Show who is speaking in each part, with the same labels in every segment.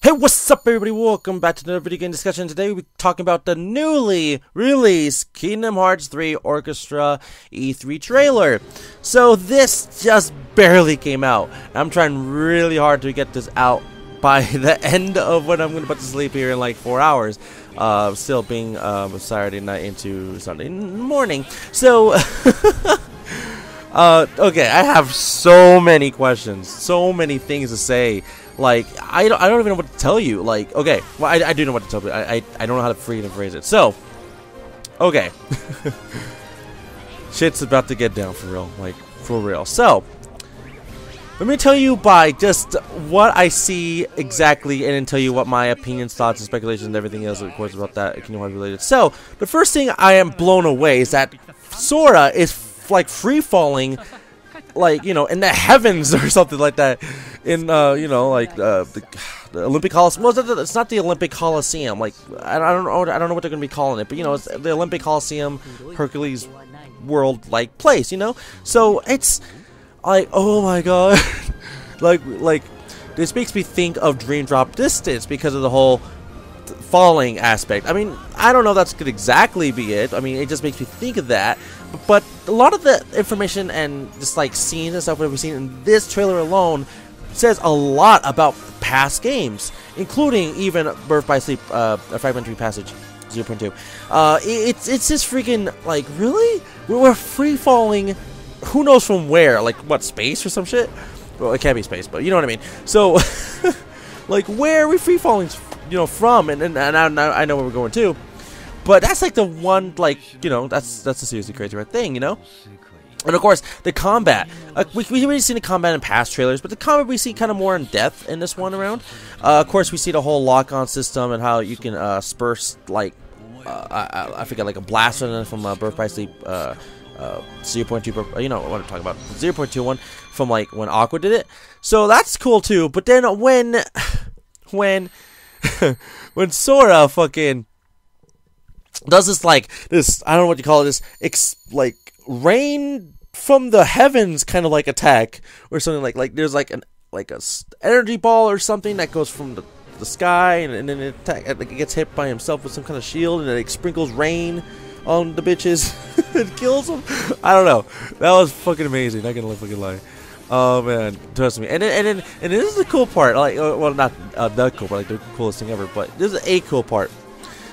Speaker 1: Hey, what's up everybody? Welcome back to another video game discussion. Today we're talking about the newly released Kingdom Hearts 3 Orchestra E3 trailer. So this just barely came out. I'm trying really hard to get this out by the end of when I'm going to put to sleep here in like 4 hours. Still being Saturday night into Sunday morning. So, okay, I have so many questions, so many things to say. Like, I don't even know what to tell you. Like, okay, well, I do know what to tell you. I don't know how to freaking phrase it. So, okay. Shit's about to get down for real. Like, for real. So, let me tell you by just what I see exactly, and then tell you what my opinions, thoughts, and speculations, and everything else, of course, about that Kingdom Hearts related. So, the first thing I am blown away is that Sora is, like, free-falling, like, you know, in the heavens or something like that, in you know, like the Olympic Colosseum. Well, it's not the Olympic Colosseum. Like, I don't know what they're gonna be calling it, but you know, it's the Olympic Colosseum, Hercules world like place, you know. So it's like, oh my god, like this makes me think of Dream Drop Distance because of the whole falling aspect. I mean, I don't know if that's could exactly be it. I mean, it just makes me think of that. But a lot of the information and just like scenes and stuff that we've seen in this trailer alone says a lot about past games, including even Birth by Sleep, a Fragmentary Passage 0.2. It's just freaking like, really? We're free falling. Who knows from where? Like what, space or some shit? Well, it can't be space, but you know what I mean. So, like, where are we free falling, you know, from? And I know where we're going to. But that's like the one, like, you know, that's a seriously crazy right thing, you know? And of course, the combat. We've already seen the combat in past trailers, but the combat we see kind of more in depth in this one around. Of course, we see the whole lock-on system and how you can spurse, like, I forget, like a blast from Birth by Sleep 0.2, you know what I'm talking about, 0.21 from, like, when Aqua did it. So that's cool, too. But then when Sora fucking does this, like, this, I don't know what you call it, this, like, rain from the heavens kind of, like, attack, or something like there's, like, a energy ball or something that goes from the sky, and then it gets hit by himself with some kind of shield, and then it sprinkles rain on the bitches. It kills them. I don't know. That was fucking amazing. Not gonna fucking lie. Oh man, trust me. And this is the cool part. Like, well, not the cool part, like the coolest thing ever, but this is a cool part.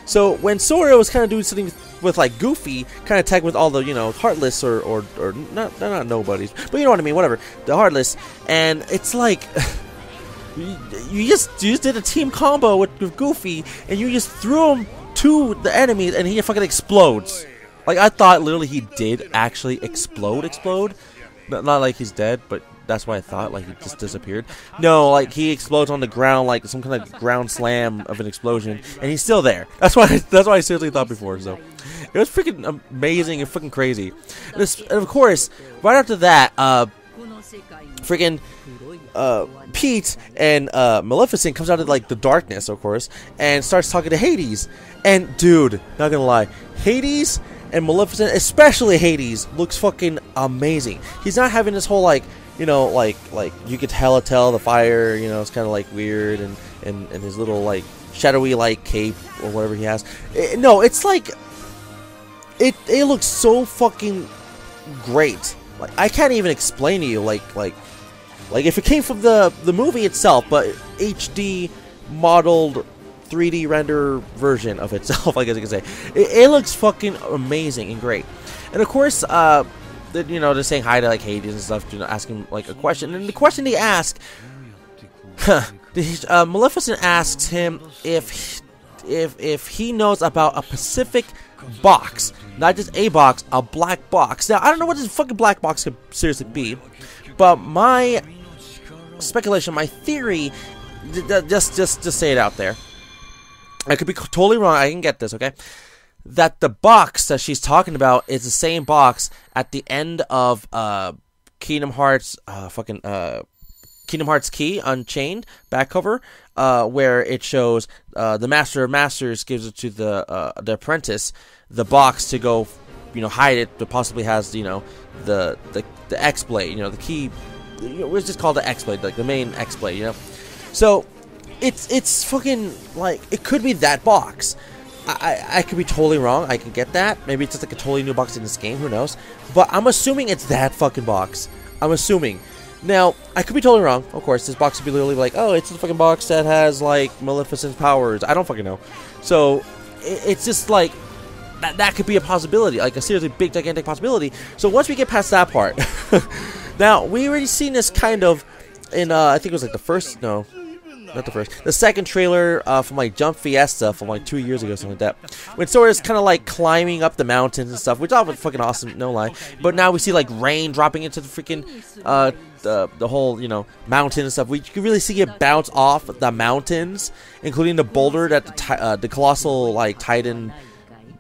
Speaker 1: So when Sora was kind of doing something with like Goofy, kind of tag with all the, you know, Heartless or not nobodies, but you know what I mean, whatever, the Heartless, and it's like you just did a team combo with Goofy, and you just threw him to the enemies, and he fucking explodes. Like, I thought literally he did actually explode. Not like he's dead, but that's why I thought, like, he just disappeared. No, like, he explodes on the ground, like some kind of ground slam of an explosion, and he's still there. That's why I seriously thought before. So it was freaking amazing and freaking crazy. And of course, right after that, freaking Pete and Maleficent comes out of, like, the darkness, of course, and starts talking to Hades. And dude, not gonna lie, Hades and Maleficent, especially Hades, looks fucking amazing. He's not having this whole, like, you know, like you could hella tell the fire, you know, it's kind of like weird, and his little, like, shadowy, like, cape or whatever he has. No, it's like it looks so fucking great. Like, I can't even explain to you, like if it came from the movie itself, but HD modeled 3D render version of itself, I guess you could say. It looks fucking amazing and great. And of course, you know, they're saying hi to, like, Hades and stuff, you know, asking, like, a question. And the question they ask, Maleficent asks him if he knows about a specific box, not just a box, a black box. Now, I don't know what this fucking black box could seriously be, but my speculation, my theory, just say it out there. I could be totally wrong. I can get this, okay? That the box that she's talking about is the same box at the end of Kingdom Hearts, Kingdom Hearts Key Unchained back cover, where it shows the Master of Masters gives it to the apprentice, the box to go, you know, hide it, but possibly has, you know, the X-blade, you know, the key. It's just called the X-blade, like the main X-blade, you know. So it's fucking, like, it could be that box. I could be totally wrong. I can get that. Maybe it's just like a totally new box in this game. Who knows? But I'm assuming it's that fucking box. I'm assuming. Now, I could be totally wrong. Of course, this box could be literally like, oh, it's the fucking box that has, like, Maleficent's powers. I don't fucking know. So, it's just like, that could be a possibility. Like, a seriously big, gigantic possibility. So, once we get past that part. Now, we already seen this kind of in, I think it was like the first, no. Not the first. The second trailer from like Jump Fiesta from like 2 years ago, something like that. When Sora's kind of like climbing up the mountains and stuff, which all was fucking awesome, no lie. But now we see like rain dropping into the freaking the whole, you know, mountain and stuff. We can really see it bounce off the mountains, including the boulder that the colossal like Titan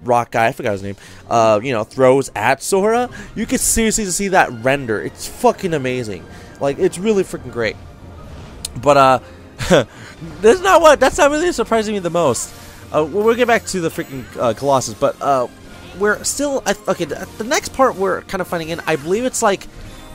Speaker 1: rock guy, I forgot his name, you know, throws at Sora. You can seriously see that render. It's fucking amazing. Like, it's really freaking great. But that's not really surprising me the most. We'll get back to the freaking Colossus, but we're still okay. The next part we're kind of finding in, I believe it's like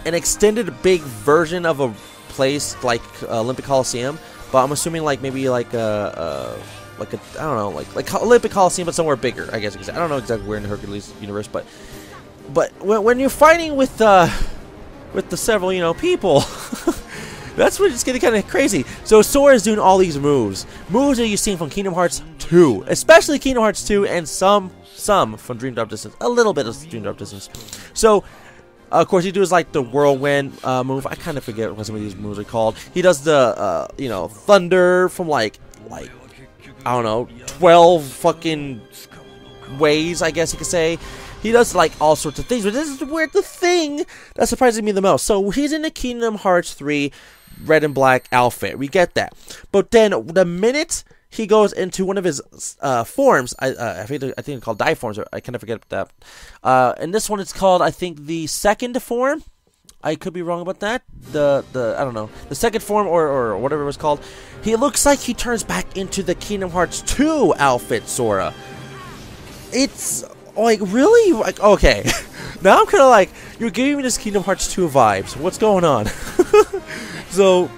Speaker 1: an extended big version of a place like Olympic Colosseum, but I'm assuming like maybe like a I don't know, like Olympic Colosseum, but somewhere bigger, I guess. I don't know exactly where in the Hercules universe, but when you're fighting with the several, you know, people. That's when it's getting kind of crazy. So Sora is doing all these moves that you've seen from Kingdom Hearts 2, especially Kingdom Hearts 2, and some from Dream Drop Distance, a little bit of Dream Drop Distance. So, of course, he does like the whirlwind move. I kind of forget what some of these moves are called. He does the you know, thunder from like I don't know, 12 fucking ways, I guess you could say. He does like all sorts of things, but this is where the thing that surprises me the most. So he's in the Kingdom Hearts 3 red and black outfit. We get that. But then the minute he goes into one of his forms, I think it's called die forms. I kind of forget that. And this one it's called, I think, the second form. I could be wrong about that. I don't know, the second form or whatever it was called. He looks like he turns back into the Kingdom Hearts 2 outfit, Sora. It's like, really? Like, okay. Now I'm kind of like, you're giving me this Kingdom Hearts 2 vibes. What's going on? So,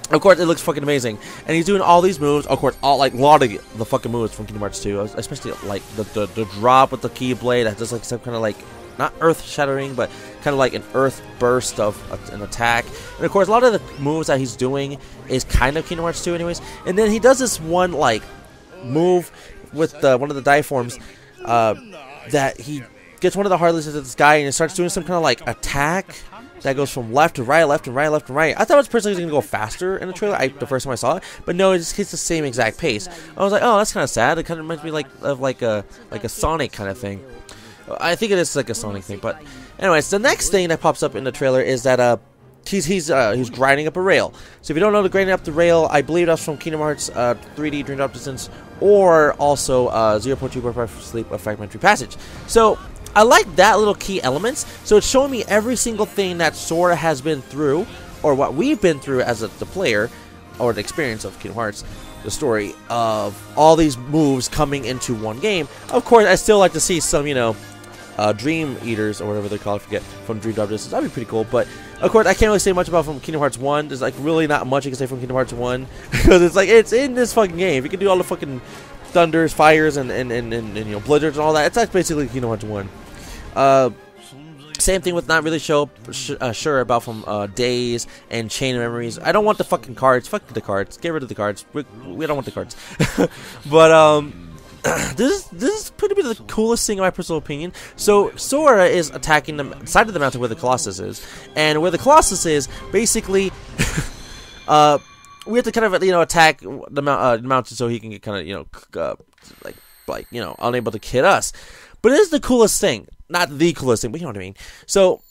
Speaker 1: of course, it looks fucking amazing. And he's doing all these moves. Of course, a lot of the fucking moves from Kingdom Hearts 2. Especially, like, the drop with the Keyblade. That does, like, some kind of, like, not earth-shattering, but kind of like an earth burst of an attack. And, of course, a lot of the moves that he's doing is kind of Kingdom Hearts 2 anyways. And then he does this one, like, move with one of the die forms. That he gets one of the Heartless into the sky and it starts doing some kind of like attack that goes from left to right, left and right, left and right. I thought it was personally going to go faster in the trailer the first time I saw it, but no, it just hits the same exact pace. I was like, oh, that's kind of sad. It kind of reminds me like a Sonic kind of thing. I think it is like a Sonic thing, but anyways, the next thing that pops up in the trailer is that he's grinding up a rail. So if you don't know the grinding up the rail, I believe that's from Kingdom Hearts 3D Dream Drop Distance, or also 0.2.5 Sleep, a Fragmentary Passage. So I like that little key elements. So it's showing me every single thing that Sora has been through, or what we've been through as the player, or the experience of Kingdom Hearts, the story of all these moves coming into one game. Of course, I still like to see some, you know, Dream Eaters, or whatever they're called, I forget, from Dream Drop Distance. That'd be pretty cool, but of course I can't really say much about from Kingdom Hearts 1. There's like really not much you can say from Kingdom Hearts 1, because it's like, it's in this fucking game. You can do all the fucking thunders, fires, and you know, blizzards and all that. It's like basically Kingdom Hearts 1. Same thing with not really sure about from Days and Chain of Memories. I don't want the fucking cards. Fuck the cards. Get rid of the cards. We don't want the cards. But this is pretty much the coolest thing in my personal opinion. So Sora is attacking the side of the mountain where the Colossus is, and where the Colossus is, basically, we have to kind of, you know, attack the mountain so he can get kind of, you know, like you know, unable to hit us. But it is the coolest thing. Not the coolest thing, but you know what I mean. So,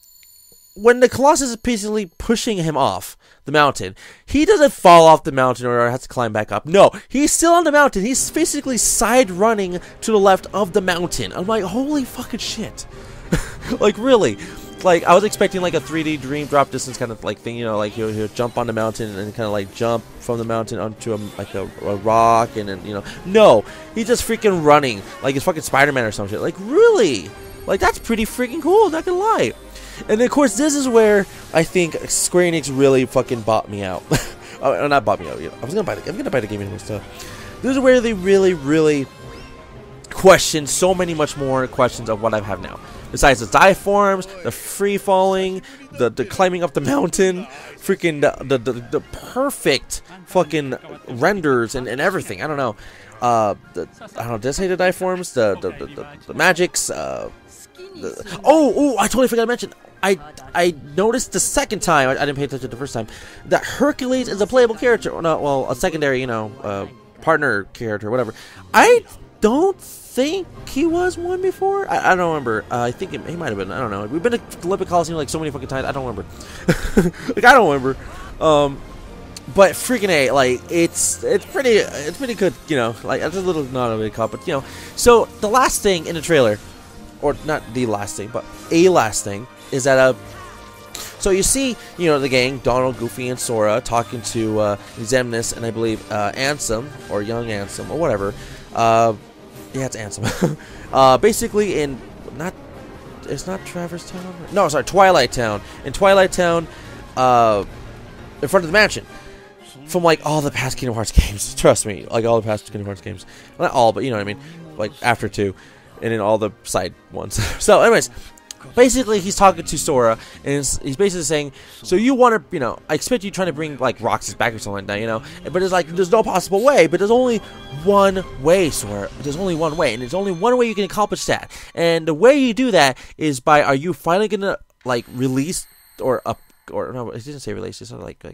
Speaker 1: when the Colossus is basically pushing him off the mountain, he doesn't fall off the mountain or has to climb back up. No, he's still on the mountain. He's basically side running to the left of the mountain. I'm like, holy fucking shit. Like, really. Like, I was expecting like a 3D Dream Drop Distance kind of like thing, you know, like he'll jump on the mountain and kind of like jump from the mountain onto a rock and then, you know. No, he's just freaking running like he's fucking Spider-Man or some shit. Like, really? Like, that's pretty freaking cool, not gonna lie. And then, of course, this is where I think Square Enix really fucking bought me out. Oh, not bought me out. I was gonna buy the. I'm gonna buy the game anyway. So this is where they really question so many much more questions of what I have now. Besides the die forms, the free falling, the climbing up the mountain, freaking the perfect fucking renders and everything. I don't know. I don't know. Did I say the die forms? The magics. I totally forgot to mention. I noticed the second time. I didn't pay attention the first time. That Hercules is a playable character. Or not, well, a secondary, partner character, whatever. I don't think he was one before. I don't remember. I think he might have been. I don't know. We've been to the Olympus Colosseum like so many fucking times. I don't remember. I don't remember. But freaking A, like it's pretty good. Like it's a little not a big cop, but So the last thing in the trailer, or not the last thing, but a last thing is that so you see, the gang, Donald, Goofy, and Sora talking to Xemnas and I believe Ansem or Young Ansem or whatever. Yeah, it's Ansem. Basically, it's not Traverse Town. No, sorry, Twilight Town. In Twilight Town, in front of the mansion. From like all the past Kingdom Hearts games, trust me, like all the past Kingdom Hearts games. Well, not all, but you know what I mean. Like after 2, and then all the side ones. So, anyways. Basically, he's talking to Sora, and he's basically saying, so you want to, I expect you trying to bring, like, ROXUS back or something like that, but it's like, there's no possible way, but there's only one way, Sora. There's only one way, and there's only one way you can accomplish that. And the way you do that is by, are you finally going to, like, release, or no, it didn't say release, it's like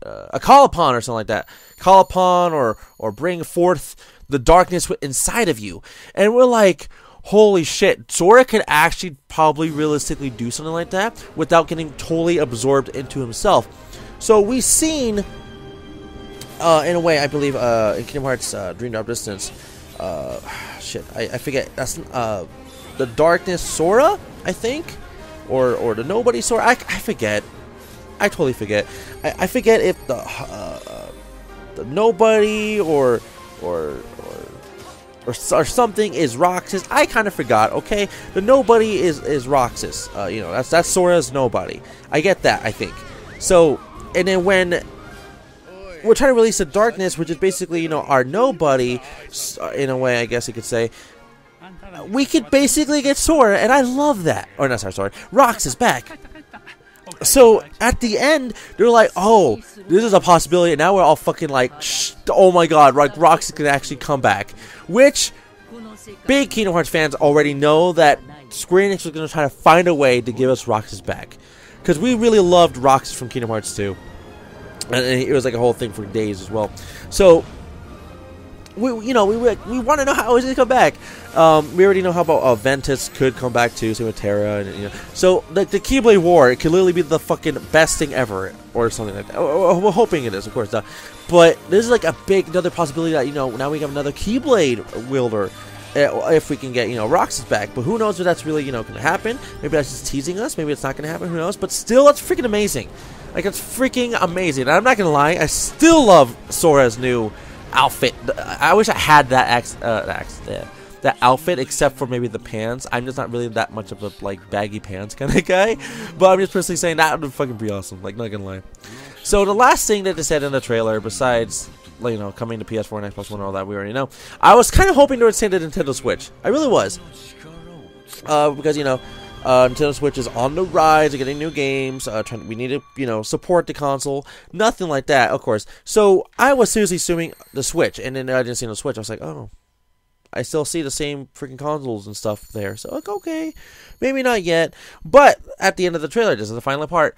Speaker 1: a call upon or something like that. Call upon, or bring forth the darkness inside of you. And we're like, holy shit, Sora could actually probably realistically do something like that without getting totally absorbed into himself. So we've seen, in a way, I believe, in Kingdom Hearts Dream Drop Distance, I forget, that's the Darkness Sora, I think, or the Nobody Sora, I forget, I totally forget. I forget if the Nobody or something is ROXUS. I kind of forgot, okay? The Nobody is ROXUS. That's Sora's Nobody. I get that, I think. So, and then when we're trying to release the Darkness, which is basically, our Nobody, in a way, I guess you could say, we could basically get Sora, and I love that. Or, not sorry, ROXUS back. So, at the end, they're like, oh, this is a possibility, and now we're all fucking like, oh my god, ROXUS can actually come back. Which, big Kingdom Hearts fans already know that Square Enix was going to try to find a way to give us ROXUS back. Because we really loved ROXUS from Kingdom Hearts 2. And it was like a whole thing for days as well. So, we want to know how he's going to come back. We already know how about Ventus could come back too, same with Terra, and so the Keyblade War, it could literally be the fucking best thing ever, or something like that. We're hoping it is, of course. But this is like another possibility that now we have another Keyblade wielder, if we can get ROXUS back. But who knows if that's really going to happen? Maybe that's just teasing us. Maybe it's not going to happen. Who knows? But still, that's freaking amazing. Like it's freaking amazing. And I'm not gonna lie, I still love Sora's new outfit. I wish I had that outfit, except for maybe the pants. I'm just not really that much of a baggy pants kind of guy, but I'm just personally saying that would fucking be awesome. Like, not gonna lie. So the last thing that they said in the trailer, besides coming to PS4 and Xbox One and all that, we already know. I was kind of hoping they would say the Nintendo Switch. I really was, because Nintendo Switch is on the rise, they're getting new games, we need to, support the console, nothing like that, of course. So, I was seriously assuming the Switch, and then I didn't see the Switch, I was like, oh, I still see the same freaking consoles and stuff there, so, okay, maybe not yet, but, at the end of the trailer, this is the final part,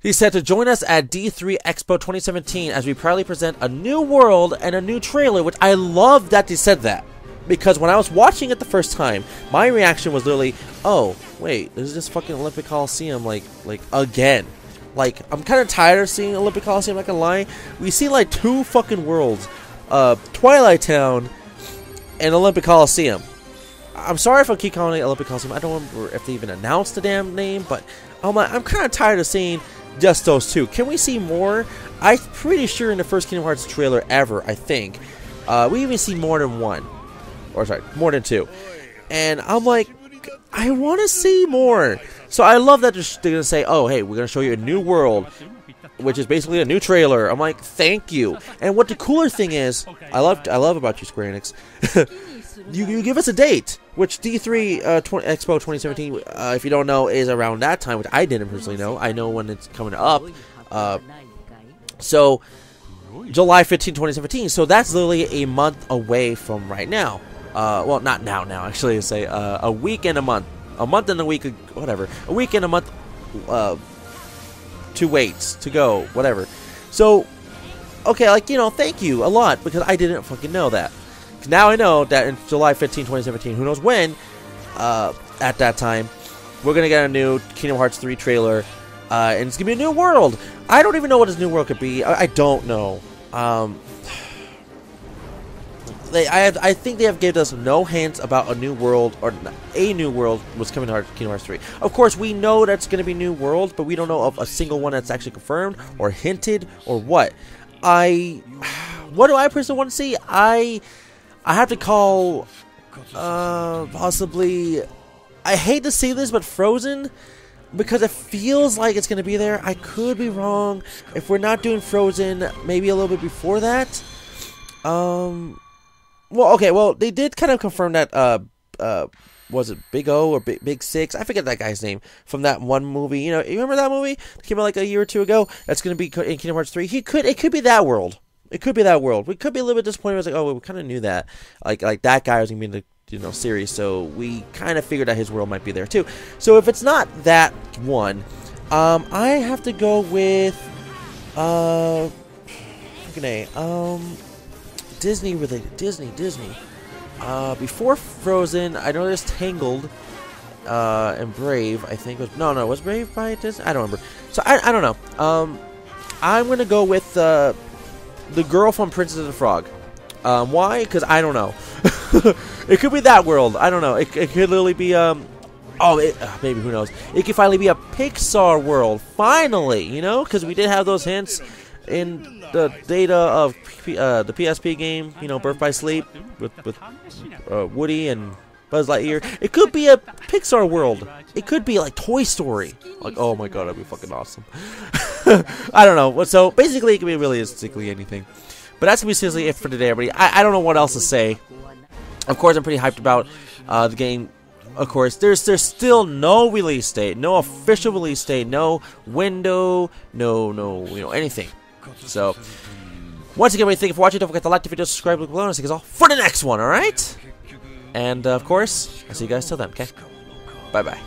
Speaker 1: he said to join us at D3 Expo 2017 as we proudly present a new world and a new trailer, which I love that they said that. Because when I was watching it the first time, my reaction was literally, oh, wait, this is just fucking Olympus Colosseum, like again. Like, I'm kind of tired of seeing Olympus Colosseum, not gonna lie. We see, two fucking worlds. Twilight Town and Olympus Colosseum. I'm sorry if I keep calling it Olympus Colosseum. I don't remember if they even announced the damn name, but I'm kind of tired of seeing just those two. Can we see more? I'm pretty sure in the first Kingdom Hearts trailer ever, I think, we even see more than one. Or sorry, more than two. And I'm like, I want to see more. So I love that they're going to say, oh, hey, we're going to show you a new world which is basically a new trailer. I'm like, thank you. And what the cooler thing is, I love about you, Square Enix. you give us a date, which D3 Expo 2017, if you don't know, is around that time, which I didn't personally know. I know when it's coming up. So July 15, 2017. So that's literally a month away from right now. Well, not now. Actually, say a week and a month. A month and a week, whatever. A week and a month. 2 waits to go, whatever. So, okay, like, you know, thank you a lot, because I didn't fucking know that. Now I know that in July 15, 2017, who knows when, at that time, we're gonna get a new Kingdom Hearts 3 trailer, and it's gonna be a new world. I don't even know what this new world could be. I don't know. I think they have given us no hints about a new world, or a new world was coming to Kingdom Hearts 3. Of course, we know that's going to be new worlds, but we don't know of a single one that's actually confirmed, or hinted, or what. What do I personally want to see? I have to call, possibly, I hate to say this, but Frozen, because it feels like it's going to be there. I could be wrong. If we're not doing Frozen, maybe a little bit before that. Well, okay, well, they did kind of confirm that, was it Big O or Big Six? I forget that guy's name from that one movie. You know, you remember that movie? It came out like a year or two ago. That's going to be in Kingdom Hearts 3. It could be that world. It could be that world. We could be a little bit disappointed. It was like, oh, we kind of knew that. Like that guy was going to be in the, you know, series, so we kind of figured that his world might be there too. So if it's not that one, I have to go with, Disney related. Disney. Before Frozen, I know there's Tangled, and Brave, I think was, was Brave by Disney? I don't remember. So I don't know. I'm gonna go with, the girl from Princess and the Frog. Why? Because I don't know. It could be that world. I don't know. It could literally be, maybe, who knows. It could finally be a Pixar world. Finally, you know? Because we did have those hints in the data of the PSP game, you know, Birth by Sleep with Woody and Buzz Lightyear. It could be a Pixar world. It could be like Toy Story. Like, oh my god, that'd be fucking awesome. I don't know. So basically, it could be realistically anything. But that's gonna be seriously it for today, everybody. I don't know what else to say. Of course, I'm pretty hyped about the game. Of course, there's still no release date, no official release date, no window, no, you know, anything. So, once again, thank you for watching. Don't forget to like the video, subscribe, click below, and see you all for the next one, alright? And, of course, I'll see you guys till then, okay? Bye-bye.